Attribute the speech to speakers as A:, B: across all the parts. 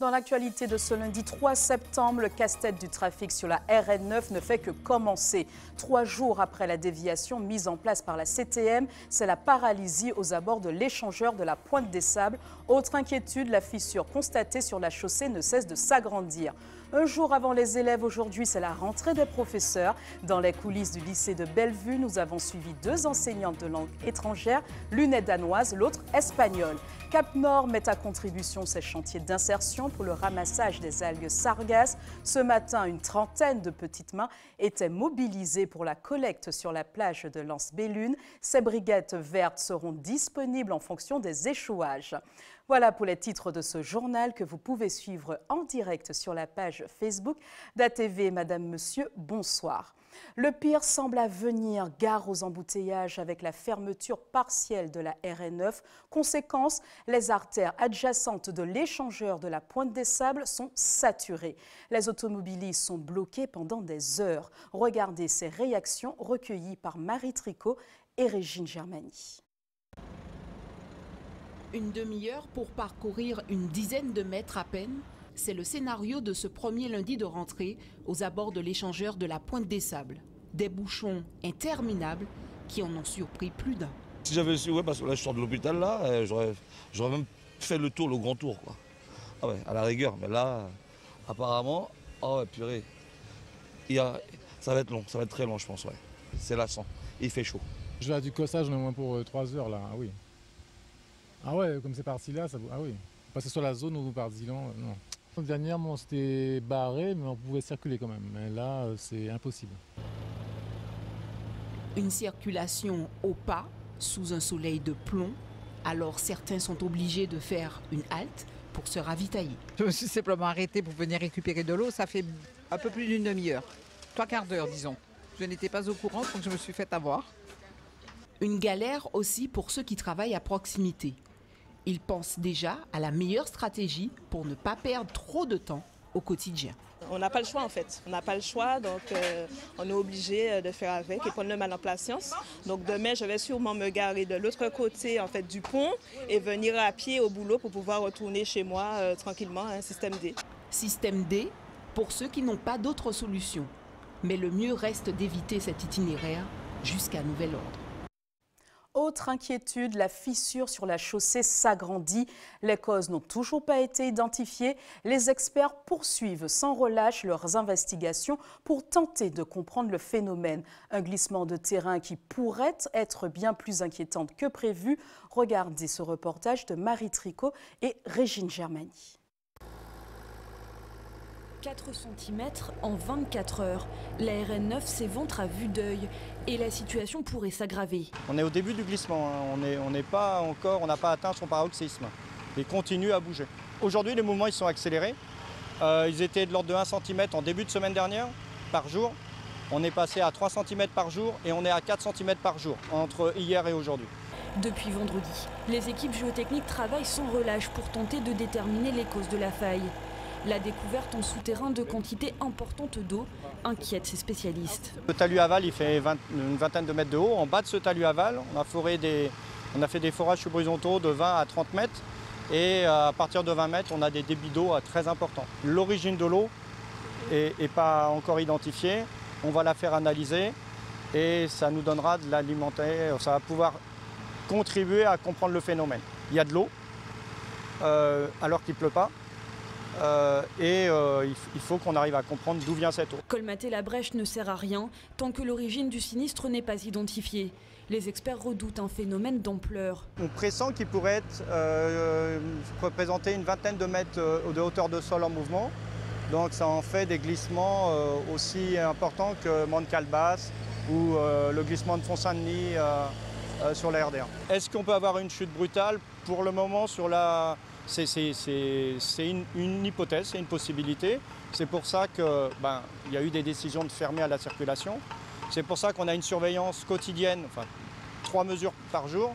A: Dans l'actualité de ce lundi 3 septembre, le casse-tête du trafic sur la RN9 ne fait que commencer. 3 jours après la déviation mise en place par la CTM, c'est la paralysie aux abords de l'échangeur de la Pointe des Sables. Autre inquiétude, la fissure constatée sur la chaussée ne cesse de s'agrandir. Un jour avant les élèves, aujourd'hui, c'est la rentrée des professeurs. Dans les coulisses du lycée de Bellevue, nous avons suivi 2 enseignantes de langue étrangère, l'une est danoise, l'autre espagnole. Cap Nord met à contribution ses chantiers d'insertion pour le ramassage des algues sargasses. Ce matin, une trentaine de petites mains étaient mobilisées pour la collecte sur la plage de Lens-Bellune. Ces brigades vertes seront disponibles en fonction des échouages. Voilà pour les titres de ce journal que vous pouvez suivre en direct sur la page Facebook d'ATV. Madame, Monsieur, bonsoir. Le pire semble à venir, gare aux embouteillages avec la fermeture partielle de la RN9. Conséquence, les artères adjacentes de l'échangeur de la Pointe des Sables sont saturées. Les automobilistes sont bloqués pendant des heures. Regardez ces réactions recueillies par Marie Tricot et Régine Germani.
B: Une demi-heure pour parcourir une dizaine de mètres à peine, c'est le scénario de ce premier lundi de rentrée aux abords de l'échangeur de la Pointe des Sables. Des bouchons interminables qui en ont surpris plus d'un.
C: Si j'avais su, ouais, parce que là je sors de l'hôpital, là, j'aurais même fait le grand tour, quoi. Ah ouais, à la rigueur, mais là, apparemment, oh ouais, purée, ça va être long, ça va être très long, je pense, ouais. C'est lassant, il fait chaud.
D: Je vais à du Cossage, j'en ai au moins pour 3 heures, là, ah oui. Ah ouais, comme c'est parti là, ça... ah oui. Passer sur la zone où vous partez là, non. Dernièrement, c'était barré, mais on pouvait circuler quand même. Mais là, c'est impossible.
B: Une circulation au pas, sous un soleil de plomb. Alors certains sont obligés de faire une halte pour se ravitailler.
E: Je me suis simplement arrêtée pour venir récupérer de l'eau. Ça fait un peu plus d'une demi-heure. 3/4 d'heure, disons. Je n'étais pas au courant, donc je me suis fait avoir.
B: Une galère aussi pour ceux qui travaillent à proximité. Ils pensent déjà à la meilleure stratégie pour ne pas perdre trop de temps au quotidien.
F: On n'a pas le choix en fait, on n'a pas le choix, donc on est obligé de faire avec et prendre le mal en patience. Donc demain, je vais sûrement me garer de l'autre côté en fait, du pont et venir à pied au boulot pour pouvoir retourner chez moi tranquillement, hein, système D.
B: Système D pour ceux qui n'ont pas d'autre solution. Mais le mieux reste d'éviter cet itinéraire jusqu'à nouvel ordre.
A: Autre inquiétude, la fissure sur la chaussée s'agrandit. Les causes n'ont toujours pas été identifiées. Les experts poursuivent sans relâche leurs investigations pour tenter de comprendre le phénomène. Un glissement de terrain qui pourrait être bien plus inquiétant que prévu. Regardez ce reportage de Marie Tricot et Régine Germani.
G: 4 cm en 24 heures. La RN9 s'éventre à vue d'œil et la situation pourrait s'aggraver.
H: On est au début du glissement, hein. On n'a pas atteint son paroxysme. Il continue à bouger. Aujourd'hui, les mouvements ils sont accélérés. Ils étaient de l'ordre de 1 cm en début de semaine dernière par jour. On est passé à 3 cm par jour et on est à 4 cm par jour entre hier et aujourd'hui.
G: Depuis vendredi, les équipes géotechniques travaillent sans relâche pour tenter de déterminer les causes de la faille. La découverte en souterrain de quantités importantes d'eau inquiète ces spécialistes.
H: Le talus aval, il fait une vingtaine de mètres de haut. En bas de ce talus aval, on a fait des forages subhorizontaux de 20 à 30 mètres. Et à partir de 20 mètres, on a des débits d'eau très importants. L'origine de l'eau n'est pas encore identifiée. On va la faire analyser et ça nous donnera de l'alimentaire. Ça va pouvoir contribuer à comprendre le phénomène. Il y a de l'eau alors qu'il ne pleut pas. Il faut qu'on arrive à comprendre d'où vient cette eau.
G: Colmater la brèche ne sert à rien tant que l'origine du sinistre n'est pas identifiée. Les experts redoutent un phénomène d'ampleur.
H: On pressent qu'il pourrait représenter une vingtaine de mètres de hauteur de sol en mouvement. Donc ça en fait des glissements aussi importants que Mont-Calebasse ou le glissement de Font-Saint-Denis sur la RD1. Est-ce qu'on peut avoir une chute brutale? Pour le moment, c'est une hypothèse, c'est une possibilité. C'est pour ça qu'il y a eu des décisions de fermer à la circulation. C'est pour ça qu'on a une surveillance quotidienne, enfin 3 mesures par jour,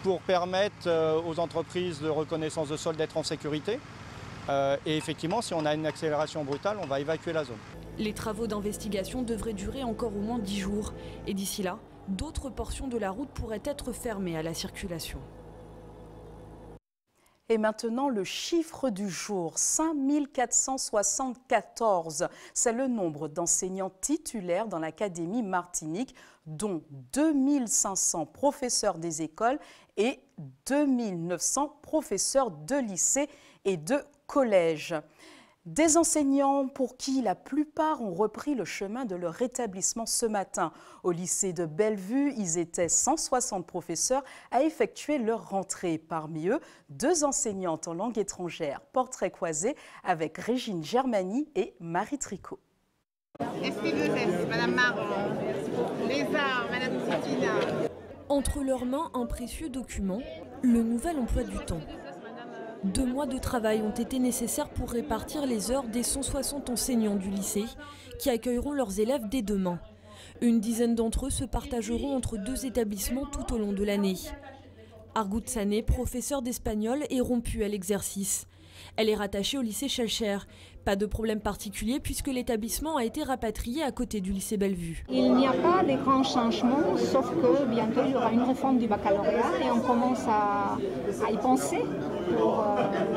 H: pour permettre aux entreprises de reconnaissance de sol d'être en sécurité. Et effectivement, si on a une accélération brutale, on va évacuer la zone.
G: Les travaux d'investigation devraient durer encore au moins 10 jours. Et d'ici là, d'autres portions de la route pourraient être fermées à la circulation.
A: Et maintenant, le chiffre du jour, 5474. C'est le nombre d'enseignants titulaires dans l'Académie Martinique, dont 2500 professeurs des écoles et 2900 professeurs de lycée et de collège. Des enseignants pour qui la plupart ont repris le chemin de leur rétablissement ce matin. Au lycée de Bellevue, ils étaient 160 professeurs à effectuer leur rentrée. Parmi eux, 2 enseignantes en langue étrangère. Portrait croisé avec Régine Germani et Marie Tricot.
I: SPVS, Madame Marron, les arts, Madame Titina.
G: Entre leurs mains, un précieux document, le nouvel emploi du temps. 2 mois de travail ont été nécessaires pour répartir les heures des 160 enseignants du lycée qui accueilleront leurs élèves dès demain. Une dizaine d'entre eux se partageront entre 2 établissements tout au long de l'année. Argout Sané, professeure d'espagnol, est rompue à l'exercice. Elle est rattachée au lycée Schellcher. Pas de problème particulier puisque l'établissement a été rapatrié à côté du lycée Bellevue.
J: Il n'y a pas de grands changements, sauf que bientôt il y aura une réforme du baccalauréat et on commence à y penser pour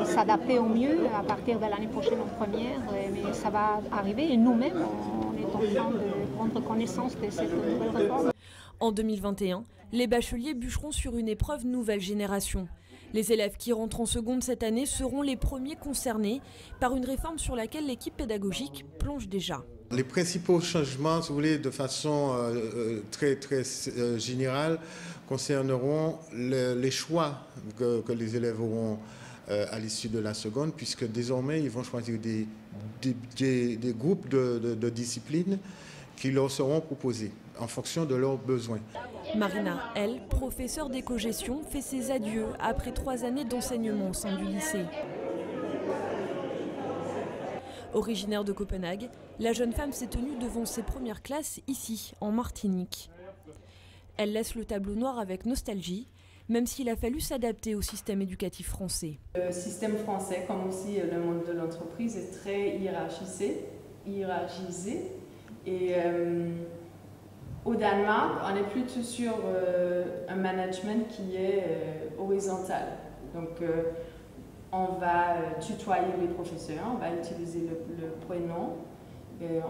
J: s'adapter au mieux à partir de l'année prochaine en première. Mais ça va arriver et nous-mêmes, on est en train de prendre connaissance de cette nouvelle réforme.
G: En 2021, les bacheliers bûcheront sur une épreuve nouvelle génération. Les élèves qui rentrent en seconde cette année seront les premiers concernés par une réforme sur laquelle l'équipe pédagogique plonge déjà.
K: Les principaux changements, si vous voulez, de façon très générale, concerneront les choix que les élèves auront à l'issue de la seconde, puisque désormais ils vont choisir des groupes de disciplines qui leur seront proposés en fonction de leurs besoins.
G: Marina, elle, professeure d'éco-gestion, fait ses adieux après 3 années d'enseignement au sein du lycée. Originaire de Copenhague, la jeune femme s'est tenue devant ses premières classes ici, en Martinique. Elle laisse le tableau noir avec nostalgie, même s'il a fallu s'adapter au système éducatif français.
L: Le système français, comme aussi le monde de l'entreprise, est très hiérarchisé et au Danemark, on est plutôt sur un management qui est horizontal. Donc, on va tutoyer les professeurs, on va utiliser le prénom, et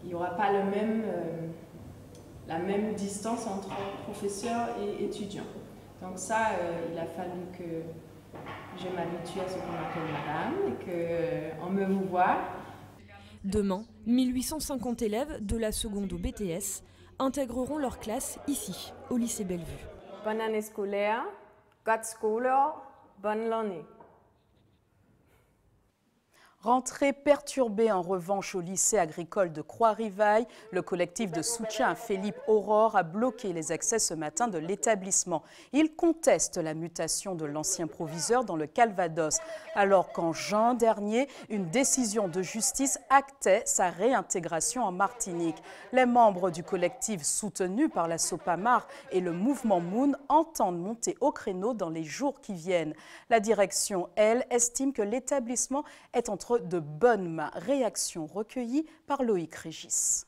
L: il n'y aura pas la même distance entre professeurs et étudiants. Donc ça, il a fallu que je m'habitue à ce qu'on appelle madame et qu'on me vous voit.
G: Demain, 1850 élèves de la seconde au BTS intégreront leur classe ici, au lycée Bellevue.
L: Bonne année scolaire, godt skoleår, bonne l'année.
A: Rentrée perturbée en revanche au lycée agricole de Croix-Rivaille. Le collectif de soutien à Philippe Aurore a bloqué les accès ce matin de l'établissement. Il conteste la mutation de l'ancien proviseur dans le Calvados, alors qu'en juin dernier, une décision de justice actait sa réintégration en Martinique. Les membres du collectif soutenus par la Sopamar et le mouvement Moon entendent monter au créneau dans les jours qui viennent. La direction, elle, estime que l'établissement est entre de bonnes mains. Réaction recueillie par Loïc Régis.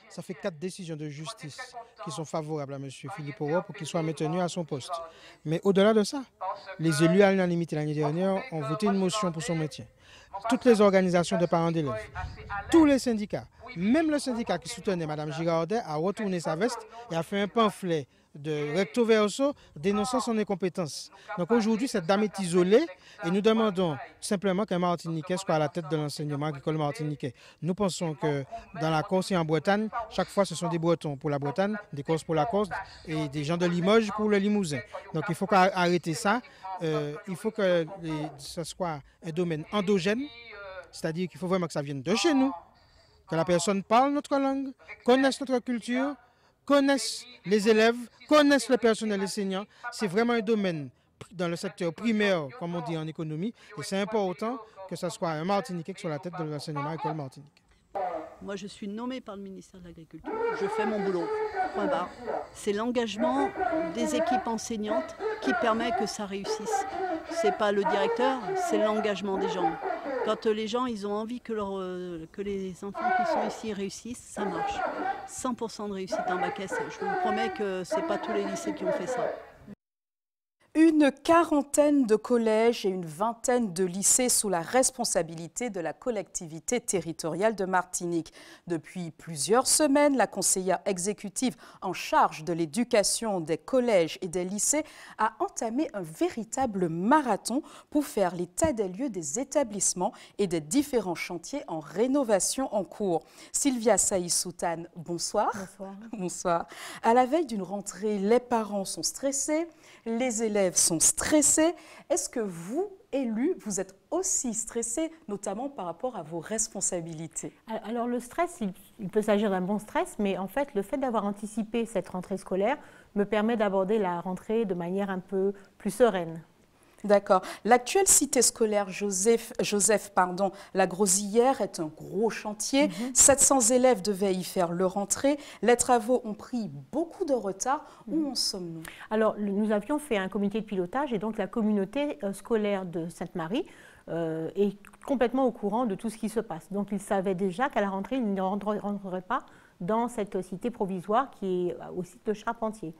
M: Ça fait 4 décisions de justice qui sont favorables à M. Philippe Aurore pour qu'il soit maintenu à son poste. Mais au-delà de ça, les élus à l'unanimité l'année dernière ont voté une motion pour son maintien. Toutes les organisations de parents d'élèves, tous les syndicats, même le syndicat qui soutenait Mme Girardet a retourné sa veste et a fait un pamphlet de recto verso dénonçant son incompétence. Donc aujourd'hui, cette dame est isolée et nous demandons simplement qu'un Martiniquais soit à la tête de l'enseignement agricole martiniquais. Nous pensons que dans la Corse et en Bretagne, chaque fois ce sont des Bretons pour la Bretagne, des Corses pour la Corse et des gens de Limoges pour le Limousin. Donc il faut arrêter ça. Il faut que ce soit un domaine endogène, c'est-à-dire qu'il faut vraiment que ça vienne de chez nous, que la personne parle notre langue, connaisse notre culture, connaissent les élèves, connaissent le personnel enseignant. C'est vraiment un domaine dans le secteur primaire, comme on dit en économie, et c'est important que ce soit un Martiniquais qui soit à la tête de l'enseignement agricole martiniquais.
N: Moi, je suis nommée par le ministère de l'Agriculture. Je fais mon boulot. Point barre. C'est l'engagement des équipes enseignantes qui permet que ça réussisse. C'est pas le directeur, c'est l'engagement des gens. Quand les gens ils ont envie que les enfants qui sont ici réussissent, ça marche. 100% de réussite en bac S. Je vous promets que ce n'est pas tous les lycées qui ont fait ça.
A: Une quarantaine de collèges et une vingtaine de lycées sous la responsabilité de la collectivité territoriale de Martinique. Depuis plusieurs semaines, la conseillère exécutive en charge de l'éducation des collèges et des lycées a entamé un véritable marathon pour faire l'état des lieux des établissements et des différents chantiers en rénovation en cours. Sylvia Saïs-Soutane, bonsoir.
O: Bonsoir.
A: Bonsoir. À la veille d'une rentrée, les parents sont stressés, les élèves sont stressés. Est-ce que vous, élus, vous êtes aussi stressés, notamment par rapport à vos responsabilités?
O: Alors le stress, il peut s'agir d'un bon stress, mais en fait, le fait d'avoir anticipé cette rentrée scolaire me permet d'aborder la rentrée de manière un peu plus sereine.
A: D'accord. L'actuelle cité scolaire Joseph Lagrosillère est un gros chantier. 700 élèves devaient y faire leur entrée. Les travaux ont pris beaucoup de retard. Où en sommes-nous?
O: Alors, nous avions fait un comité de pilotage et donc la communauté scolaire de Sainte-Marie est complètement au courant de tout ce qui se passe. Donc, ils savaient déjà qu'à la rentrée, ils ne rentreraient pas dans cette cité provisoire qui est au site de Charpentier.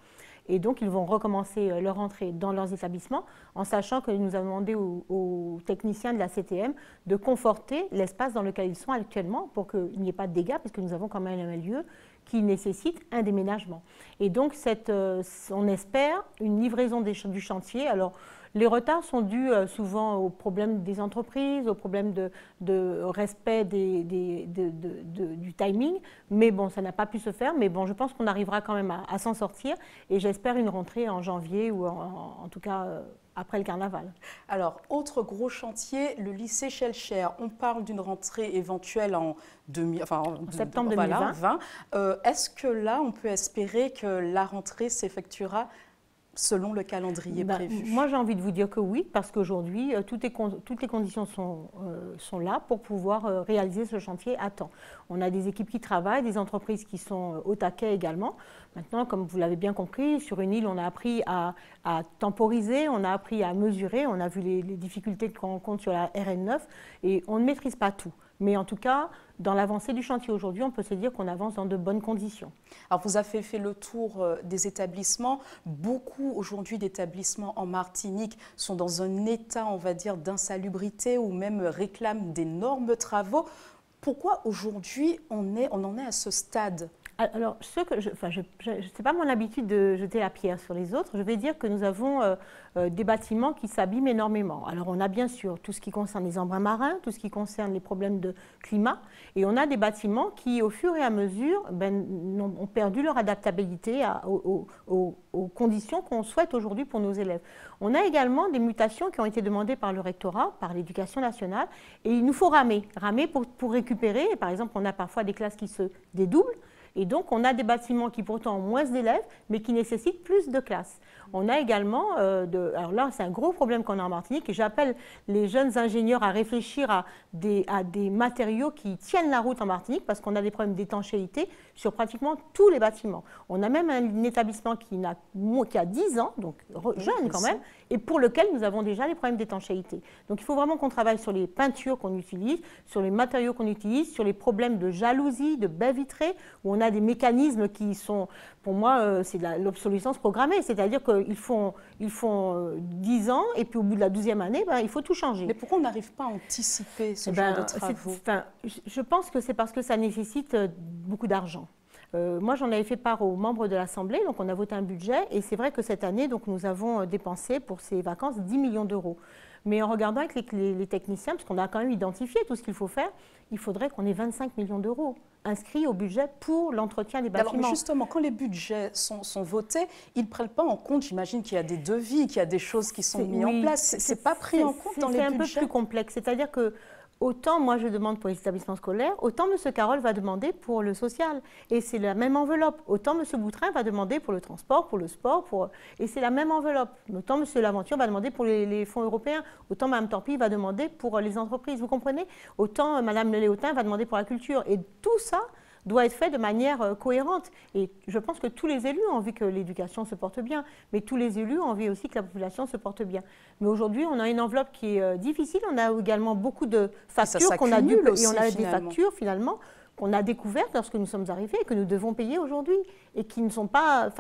O: Et donc, ils vont recommencer leur entrée dans leurs établissements en sachant que nous avons demandé aux techniciens de la CTM de conforter l'espace dans lequel ils sont actuellement pour qu'il n'y ait pas de dégâts, puisque nous avons quand même un lieu qui nécessite un déménagement. Et donc, on espère une livraison du chantier. Alors, les retards sont dus souvent aux problèmes des entreprises, aux problèmes de respect du timing. Mais bon, ça n'a pas pu se faire. Mais bon, je pense qu'on arrivera quand même à s'en sortir. Et j'espère une rentrée en janvier ou en tout cas après le carnaval.
A: Alors, autre gros chantier, le lycée Schellcher. On parle d'une rentrée éventuelle en
O: septembre 2020.
A: Est-ce que là, on peut espérer que la rentrée s'effectuera selon le calendrier prévu?
O: Moi, j'ai envie de vous dire que oui, parce qu'aujourd'hui, toutes les conditions sont là pour pouvoir réaliser ce chantier à temps. On a des équipes qui travaillent, des entreprises qui sont au taquet également. Maintenant, comme vous l'avez bien compris, sur une île, on a appris à temporiser, on a appris à mesurer, on a vu les difficultés qu'on rencontre sur la RN9 et on ne maîtrise pas tout. Mais en tout cas, dans l'avancée du chantier aujourd'hui, on peut se dire qu'on avance dans de bonnes conditions.
A: Alors, vous avez fait le tour des établissements. Beaucoup aujourd'hui d'établissements en Martinique sont dans un état, on va dire, d'insalubrité ou même réclament d'énormes travaux. Pourquoi aujourd'hui on en est à ce stade?
O: Alors, c'est pas mon habitude de jeter la pierre sur les autres. Je vais dire que nous avons des bâtiments qui s'abîment énormément. Alors, on a bien sûr tout ce qui concerne les embruns marins, tout ce qui concerne les problèmes de climat, et on a des bâtiments qui, au fur et à mesure, ont perdu leur adaptabilité aux conditions qu'on souhaite aujourd'hui pour nos élèves. On a également des mutations qui ont été demandées par le rectorat, par l'Éducation nationale, et il nous faut ramer pour récupérer. Par exemple, on a parfois des classes qui se dédoublent. Et donc, on a des bâtiments qui pourtant ont moins d'élèves, mais qui nécessitent plus de classes. On a également, alors là, c'est un gros problème qu'on a en Martinique, et j'appelle les jeunes ingénieurs à réfléchir à des matériaux qui tiennent la route en Martinique, parce qu'on a des problèmes d'étanchéité sur pratiquement tous les bâtiments. On a même un établissement qui a 10 ans, donc jeune quand même, et pour lequel nous avons déjà des problèmes d'étanchéité. Donc, il faut vraiment qu'on travaille sur les peintures qu'on utilise, sur les matériaux qu'on utilise, sur les problèmes de jalousie, de baies vitrées, où on a des mécanismes qui sont, pour moi, c'est de l'obsolescence programmée. C'est-à-dire qu'ils font 10 ans et puis au bout de la 12e année, il faut tout changer.
A: Mais pourquoi on n'arrive pas à anticiper ce genre de travaux?
O: Je pense que c'est parce que ça nécessite beaucoup d'argent. Moi, j'en avais fait part aux membres de l'Assemblée, donc on a voté un budget. Et c'est vrai que cette année, donc, nous avons dépensé pour ces vacances 10 millions d'euros. Mais en regardant avec les techniciens, parce qu'on a quand même identifié tout ce qu'il faut faire, il faudrait qu'on ait 25 millions d'euros inscrits au budget pour l'entretien des bâtiments.
A: Alors justement, quand les budgets sont votés, ils ne prennent pas en compte, j'imagine qu'il y a des devis, qu'il y a des choses qui sont mises en place. Ce n'est pas pris en compte dans les budgets.
O: C'est un peu plus complexe. C'est-à-dire que autant moi je demande pour les établissements scolaires, autant M. Carole va demander pour le social. Et c'est la même enveloppe. Autant M. Boutrin va demander pour le transport, pour le sport, et c'est la même enveloppe. Autant M. Laventure va demander pour les fonds européens. Autant Mme Torpille va demander pour les entreprises. Vous comprenez? Autant Mme Léotin va demander pour la culture. Et tout ça doit être fait de manière cohérente. Et je pense que tous les élus ont envie que l'éducation se porte bien, mais tous les élus ont envie aussi que la population se porte bien. Mais aujourd'hui, on a une enveloppe qui est difficile. On a également beaucoup de factures qu'on a dues, et on a des factures finalement qu'on a découvertes lorsque nous sommes arrivés et que nous devons payer aujourd'hui et qui ne sont pas,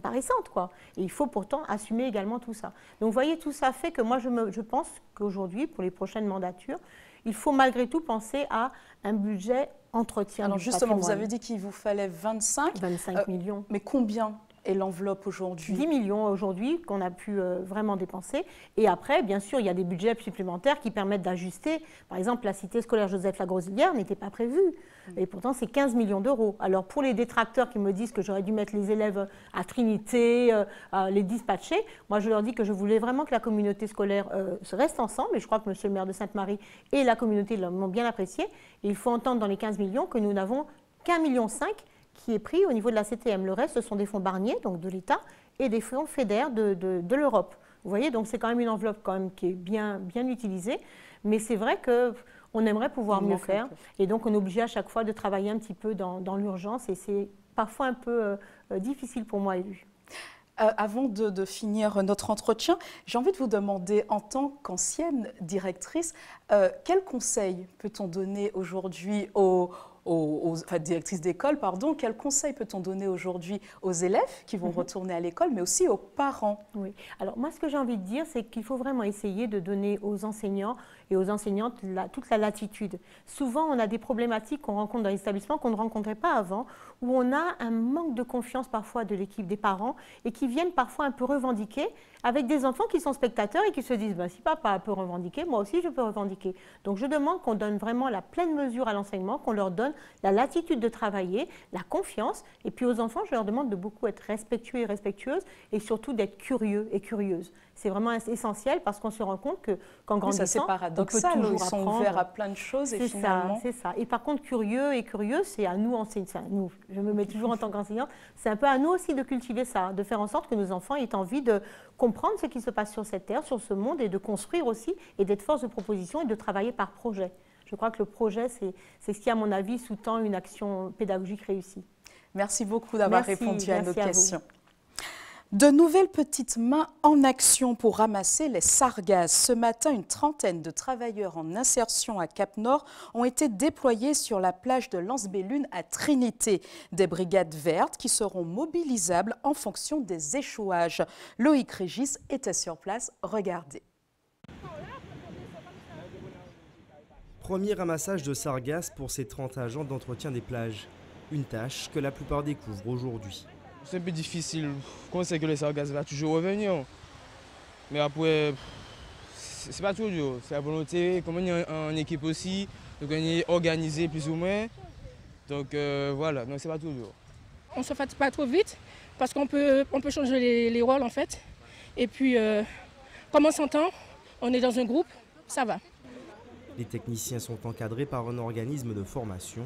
O: récentes, quoi. Et il faut pourtant assumer également tout ça. Donc vous voyez, tout ça fait que moi je pense qu'aujourd'hui, pour les prochaines mandatures, il faut malgré tout penser à un budget entretien.
A: Alors justement, vous avez dit qu'il vous fallait 25
O: millions.
A: Mais combien est l'enveloppe aujourd'hui?
O: 10 millions aujourd'hui qu'on a pu vraiment dépenser. Et après, bien sûr, il y a des budgets supplémentaires qui permettent d'ajuster. Par exemple, la cité scolaire Joseph Lagrosillière n'était pas prévue. Et pourtant, c'est 15 millions d'euros. Alors, pour les détracteurs qui me disent que j'aurais dû mettre les élèves à Trinité, les dispatcher, moi, je leur dis que je voulais vraiment que la communauté scolaire reste ensemble. Et je crois que monsieur le maire de Sainte-Marie et la communauté l'ont bien apprécié. Et il faut entendre dans les 15 millions que nous n'avons qu'1,5 million qui est pris au niveau de la CTM. Le reste, ce sont des fonds Barnier, donc de l'État, et des fonds FEDER de l'Europe. Vous voyez, donc c'est quand même une enveloppe quand même qui est bien utilisée. Mais c'est vrai qu'on aimerait pouvoir mieux faire. Et donc, on est obligé à chaque fois de travailler un petit peu dans l'urgence. Et c'est parfois un peu difficile pour moi, élu.
A: Avant de finir notre entretien, j'ai envie de vous demander, en tant qu'ancienne directrice, quel conseil peut-on donner aujourd'hui directrices d'école, pardon, quel conseil peut-on donner aujourd'hui aux élèves qui vont retourner à l'école, mais aussi aux parents?
O: Oui. Alors moi, ce que j'ai envie de dire, c'est qu'il faut vraiment essayer de donner aux enseignants et aux enseignantes toute la latitude. Souvent, on a des problématiques qu'on rencontre dans les établissements qu'on ne rencontrait pas avant, où on a un manque de confiance parfois de l'équipe des parents et qui viennent parfois un peu revendiquer avec des enfants qui sont spectateurs et qui se disent si papa peut revendiquer, moi aussi je peux revendiquer. Donc je demande qu'on donne vraiment la pleine mesure à l'enseignement, qu'on leur donne la latitude de travailler, la confiance. Et puis aux enfants, je leur demande de beaucoup être respectueux et respectueuses et surtout d'être curieux et curieuses. C'est vraiment essentiel parce qu'on se rend compte qu'en grandissant,
A: c'est paradoxal,
O: on peut toujours
A: ils sont
O: apprendre.
A: ouverts à plein de choses et finalement...
O: C'est ça. Et par contre, curieux et curieuse, c'est à nous, enseignants, je me mets toujours en tant qu'enseignante, c'est un peu à nous aussi de cultiver ça, de faire en sorte que nos enfants aient envie de comprendre ce qui se passe sur cette terre, sur ce monde et de construire aussi et d'être force de proposition et de travailler par projet. Je crois que le projet, c'est ce qui, à mon avis, sous-tend une action pédagogique réussie.
A: Merci beaucoup d'avoir répondu à nos questions.
O: Vous.
A: De nouvelles petites mains en action pour ramasser les sargasses. Ce matin, une trentaine de travailleurs en insertion à Cap-Nord ont été déployés sur la plage de Lens-Bellune à Trinité. Des brigades vertes qui seront mobilisables en fonction des échouages. Loïc Régis était sur place. Regardez.
P: Premier ramassage de sargasses pour ces 30 agents d'entretien des plages. Une tâche que la plupart découvrent aujourd'hui.
Q: C'est un peu difficile. On sait que les sargasses vont toujours revenir. Mais après, c'est pas tout dur. C'est la volonté. Comme on est en équipe aussi, donc on est organisé plus ou moins. Donc voilà, donc c'est pas tout dur.
R: On ne se fatigue pas trop vite parce qu'on peut changer les rôles en fait. Et puis, comme on s'entend, on est dans un groupe, ça va.
P: Les techniciens sont encadrés par un organisme de formation.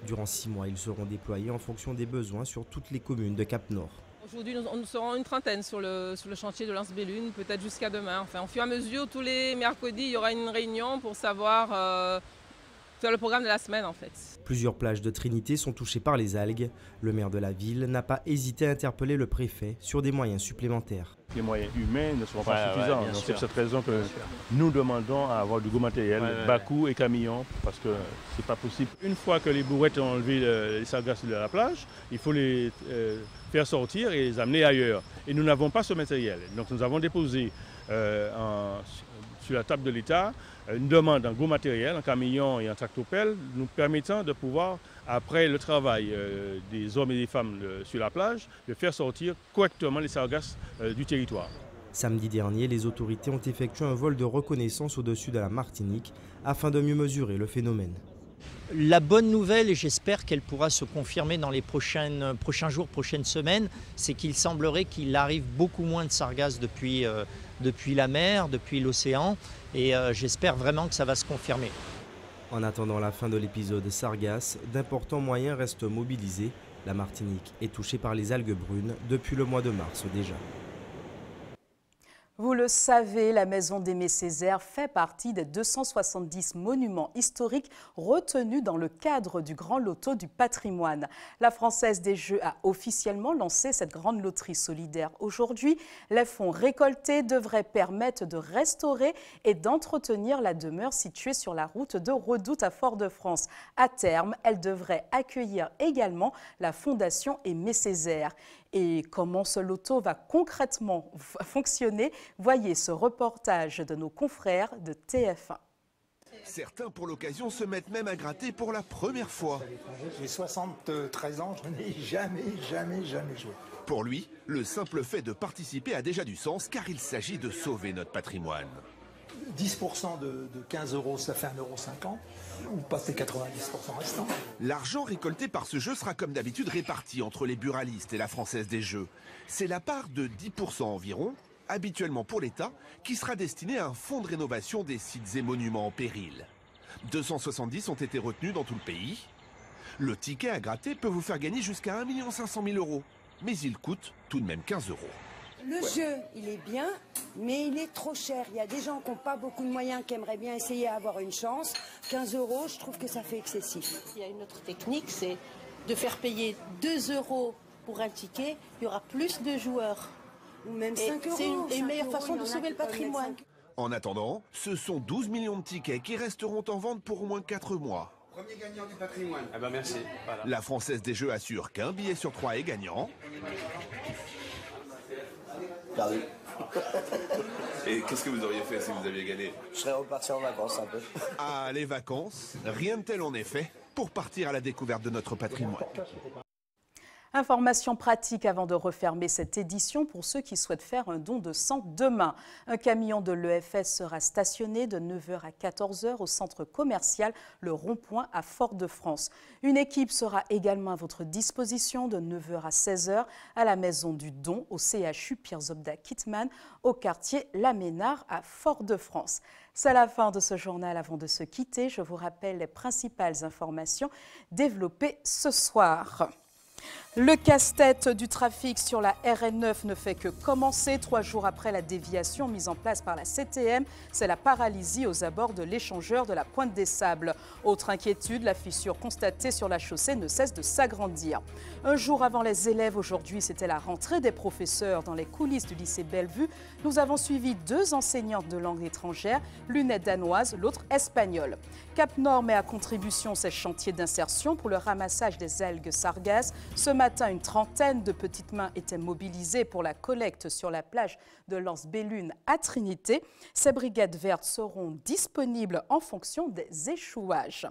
P: Durant 6 mois, ils seront déployés en fonction des besoins sur toutes les communes de Cap-Nord.
S: Aujourd'hui, nous serons une trentaine sur le chantier de Lens-Bellune, peut-être jusqu'à demain. Enfin, au fur et à mesure, tous les mercredis, il y aura une réunion pour savoir faire le programme de la semaine en fait.
P: Plusieurs plages de Trinité sont touchées par les algues. Le maire de la ville n'a pas hésité à interpeller le préfet sur des moyens supplémentaires.
T: Les moyens humains ne seront pas suffisants. Donc c'est pour cette raison que nous demandons à avoir du gros matériel, bas coût et camions, parce que c'est pas possible. Une fois que les bourrettes ont enlevé les sargasses de la plage, il faut les faire sortir et les amener ailleurs. Et nous n'avons pas ce matériel. Donc nous avons déposé sur la table de l'État une demande en gros matériel, en camion et en tractopelle, nous permettant de pouvoir, après le travail des hommes et des femmes sur la plage, de faire sortir correctement les sargasses du territoire.
P: Samedi dernier, les autorités ont effectué un vol de reconnaissance au-dessus de la Martinique afin de mieux mesurer le phénomène.
U: La bonne nouvelle, et j'espère qu'elle pourra se confirmer dans les prochains jours, prochaines semaines, c'est qu'il semblerait qu'il arrive beaucoup moins de sargasses depuis la mer, depuis l'océan, et j'espère vraiment que ça va se confirmer.
P: En attendant la fin de l'épisode sargasses, d'importants moyens restent mobilisés. La Martinique est touchée par les algues brunes depuis le mois de mars déjà.
A: Vous le savez, la maison d'Aimé Césaire fait partie des 270 monuments historiques retenus dans le cadre du Grand Loto du patrimoine. La Française des Jeux a officiellement lancé cette grande loterie solidaire aujourd'hui. Les fonds récoltés devraient permettre de restaurer et d'entretenir la demeure située sur la route de Redoute à Fort-de-France. À terme, elle devrait accueillir également la Fondation Aimé Césaire. Et comment ce loto va concrètement fonctionner? Voyez ce reportage de nos confrères de TF1.
C: Certains, pour l'occasion, se mettent même à gratter pour la première fois.
V: J'ai 73 ans, je n'ai jamais joué.
C: Pour lui, le simple fait de participer a déjà du sens car il s'agit de sauver notre patrimoine.
V: 10% de 15 €, ça fait 1,50 €, ou passer 90% restant.
C: L'argent récolté par ce jeu sera comme d'habitude réparti entre les buralistes et la Française des Jeux. C'est la part de 10% environ, habituellement pour l'État, qui sera destinée à un fonds de rénovation des sites et monuments en péril. 270 ont été retenus dans tout le pays. Le ticket à gratter peut vous faire gagner jusqu'à 1 500 000 €, mais il coûte tout de même 15 €.
W: Le jeu, il est bien, mais il est trop cher. Il y a des gens qui n'ont pas beaucoup de moyens, qui aimeraient bien essayer d'avoir une chance. 15 €, je trouve que ça fait excessif.
X: Il y a une autre technique, c'est de faire payer 2 € pour un ticket. Il y aura plus de joueurs.
W: Ou même 5 €.
X: C'est une meilleure façon de sauver le patrimoine.
C: En attendant, ce sont 12 millions de tickets qui resteront en vente pour au moins 4 mois.
V: Premier gagnant du patrimoine.
C: Ah ben merci. Voilà. La Française des Jeux assure qu'un billet sur 3 est gagnant.
Y: Perdu. Et qu'est-ce que vous auriez fait si vous aviez gagné? Je serais reparti en vacances un peu.
C: Ah, les vacances, rien de tel en effet pour partir à la découverte de notre patrimoine.
A: Information pratique avant de refermer cette édition pour ceux qui souhaitent faire un don de sang demain. Un camion de l'EFS sera stationné de 9 h à 14 h au centre commercial Le Rond-Point à Fort-de-France. Une équipe sera également à votre disposition de 9 h à 16 h à la Maison du Don au CHU Pierre-Zobda-Kittmann au quartier La Ménard à Fort-de-France. C'est la fin de ce journal. Avant de se quitter, je vous rappelle les principales informations développées ce soir. Le casse-tête du trafic sur la RN9 ne fait que commencer. 3 jours après la déviation mise en place par la CTM, c'est la paralysie aux abords de l'échangeur de la Pointe des Sables. Autre inquiétude, la fissure constatée sur la chaussée ne cesse de s'agrandir. Un jour avant les élèves, aujourd'hui, c'était la rentrée des professeurs. Dans les coulisses du lycée Bellevue, nous avons suivi 2 enseignantes de langue étrangère, l'une est danoise, l'autre espagnole. Cap Nord met à contribution ses chantiers d'insertion pour le ramassage des algues sargasses. Ce matin, une trentaine de petites mains étaient mobilisées pour la collecte sur la plage de Lens-Bellune à Trinité. Ces brigades vertes seront disponibles en fonction des échouages.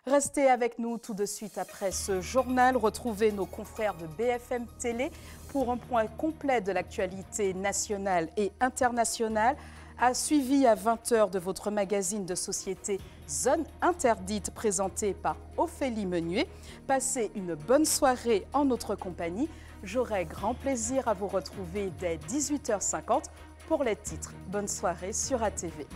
A: Restez avec nous tout de suite après ce journal. Retrouvez nos confrères de BFM Télé pour un point complet de l'actualité nationale et internationale. Suivi à 20 h de votre magazine de société Zone Interdite présenté par Ophélie Menuet. Passez une bonne soirée en notre compagnie. J'aurai grand plaisir à vous retrouver dès 18 h 50 pour les titres. Bonne soirée sur ATV.